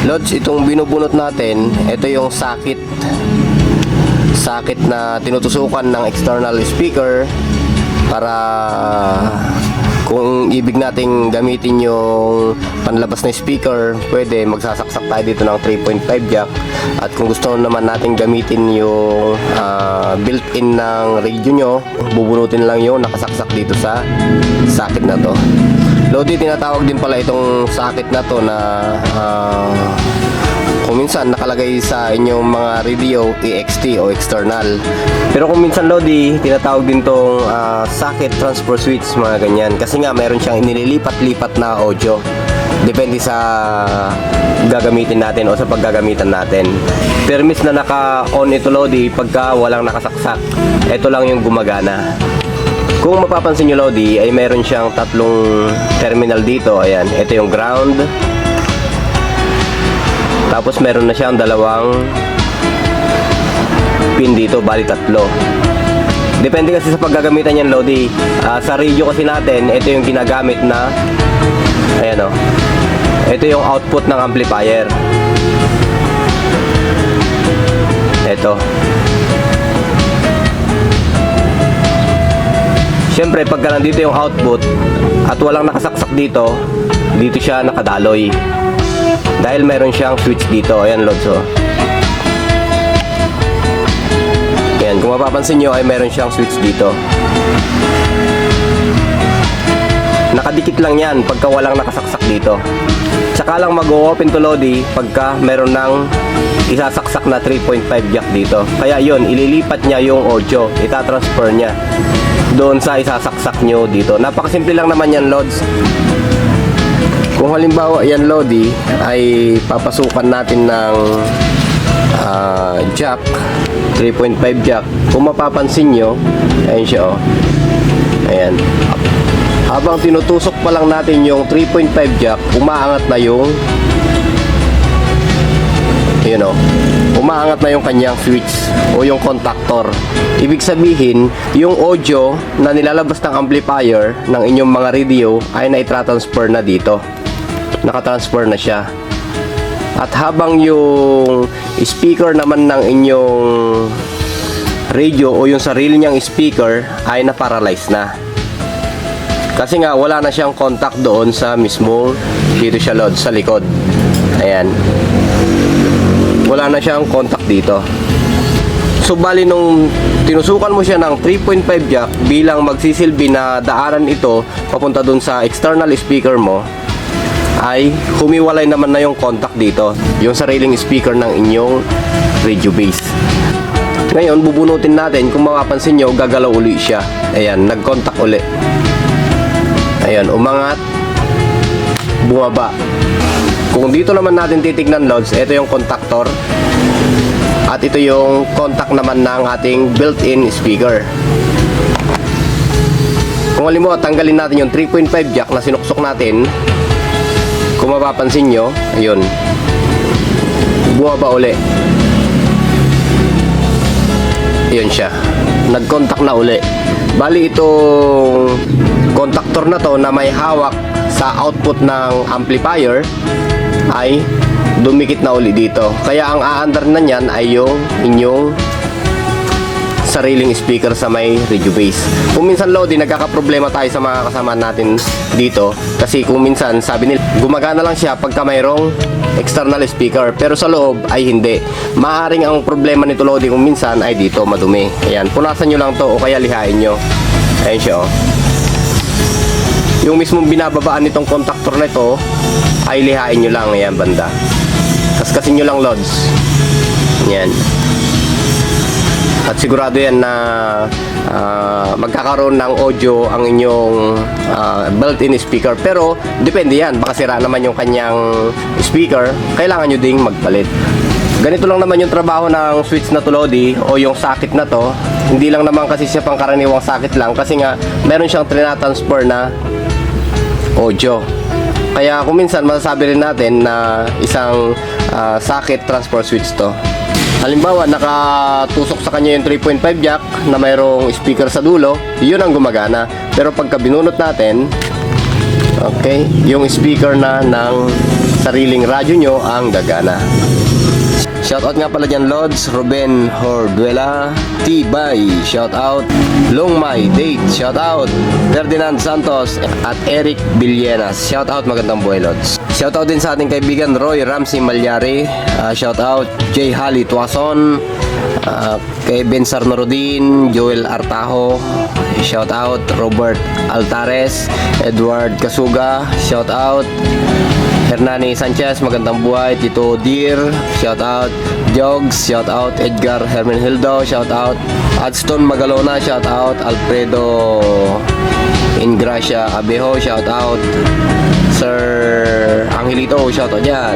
Lods, itong binubunot natin, ito yung sakit na tinutusukan ng external speaker para kung ibig nating gamitin yung panlabas na speaker, pwede magsasaksak tayo dito ng 3.5 jack. At kung gusto naman nating gamitin yung built-in ng radio nyo, bubunutin lang yung nakasaksak dito sa sakit na to. Lodi, tinatawag din pala itong sakit na to na kung minsan nakalagay sa inyong mga radio EXT o external. Pero kung minsan, Lodi, tinatawag din tong socket transfer switch, mga ganyan. Kasi nga meron siyang inililipat-lipat na audio. Depende sa gagamitin natin o sa paggagamitan natin. Permis na naka-on ito, Lodi, pagka walang nakasaksak. Ito lang yung gumagana. Kung mapapansin nyo, Lodi, ay meron siyang tatlong terminal dito. Ayan, ito yung ground. Tapos meron na siyang dalawang pin dito, bali tatlo. Depende kasi sa paggagamitan yan, Lodi. Sa radio kasi natin, ito yung ginagamit na, ayan o, ito yung output ng amplifier. Ito. Siyempre, pagka nandito yung output at walang nakasaksak dito, dito siya nakadaloy. Dahil meron siyang switch dito. Ayan, Lods, oh. Ayan, kung mapapansin nyo ay meron siyang switch dito. Nakadikit lang yan pagka walang nakasaksak dito. Tsaka lang mag-open to, Lodi, pagka meron ng isasaksak na 3.5 jack dito. Kaya yun, ililipat niya yung audio, itatransfer niya doon sa isasaksak nyo dito. Napakasimple lang naman yan, Lods. Kung halimbawa yan, Lodi, ay papasukan natin ng jack, 3.5 jack. Kung mapapansin nyo, ayan siya, oh. Ayan. Habang tinutusok pa lang natin yung 3.5 jack, umaangat na yung, yun, oh, umaangat na yung kanyang switch o yung contactor. Ibig sabihin, yung audio na nilalabas ng amplifier ng inyong mga radio ay naitransfer na dito. Nakatransfer na siya. At habang yung speaker naman ng inyong radio o yung sarili niyang speaker ay na-paralyze na. Kasi nga wala na siyang contact doon sa mismong dito siya, Lod, sa likod. Ayan. Wala na siyang contact dito. So bali nung tinusukan mo siya ng 3.5 jack bilang magsisilbi na daanan ito papunta doon sa external speaker mo, ay humiwalay naman na yung contact dito, yung sariling speaker ng inyong radio base. Ngayon, bubunutin natin. Kung mapapansin nyo, gagalaw uli siya. Ayan, nag-contact uli. Ayan, umangat, bumaba. Kung dito naman natin titignan, Lods, ito yung contactor at ito yung contact naman ng ating built-in speaker. Kung halimbawa tanggalin natin yung 3.5 jack na sinuksok natin, kung mapapansin nyo, ayun, bumaba uli. Ayun siya, nag-contact na uli. Bali itong contactor na to na may hawak sa output ng amplifier ay dumikit na uli dito. Kaya ang aandar na nyan ay yung inyong sariling speaker sa may radio base. Kung minsan, Lodi, nagkakaproblema tayo sa mga kasama natin dito kasi kung minsan sabi nila gumagana lang siya pagka mayroong external speaker, pero sa loob ay hindi. Maaring ang problema nito, Lodi, kung minsan ay dito madumi. Ayan, punasan nyo lang to o kaya lihain nyo. Ayan siya, oh. Yung mismong binababaan nitong contactor na ito ay lihain nyo lang. Ayan, banda, kaskasin nyo lang, Lods. Ayan. At sigurado yan na magkakaroon ng audio ang inyong built-in speaker. Pero depende yan, baka sira naman yung kanyang speaker, kailangan nyo ding magpalit. Ganito lang naman yung trabaho ng switch na to, Lodi, o yung socket na to. Hindi lang naman kasi siya pangkaraniwang socket lang, kasi nga meron siyang trinatransfer na audio. Kaya kung minsan masasabi rin natin na isang socket transfer switch to. Halimbawa, nakatusok sa kanya yung 3.5 jack na mayroong speaker sa dulo, yun ang gumagana. Pero pagka binunot natin, Okay, yung speaker na ng sariling radyo nyo ang gagana. Shoutout nga pala dyan, Lods, Ruben Horduela, Tibay, shoutout, Longmay, Date, shoutout, Ferdinand Santos, at Eric Villenas, shoutout, magandang buhay, Lods. Shoutout din sa ating kaibigan Roy Ramsey Malyari, shoutout, J. Hali Tuason, kay Ben Sarnorodin, Joel Artajo, shoutout, Robert Altares, Edward Kasuga, shoutout, Hernani Sanchez, magandang buhay. Tito Deer, shout out. Jogs, shout out. Edgar Hermenhildo, shout out. Adston Magalona, shout out. Alfredo Ingracia Abejo, shout out. Sir Angelito, shout out yan.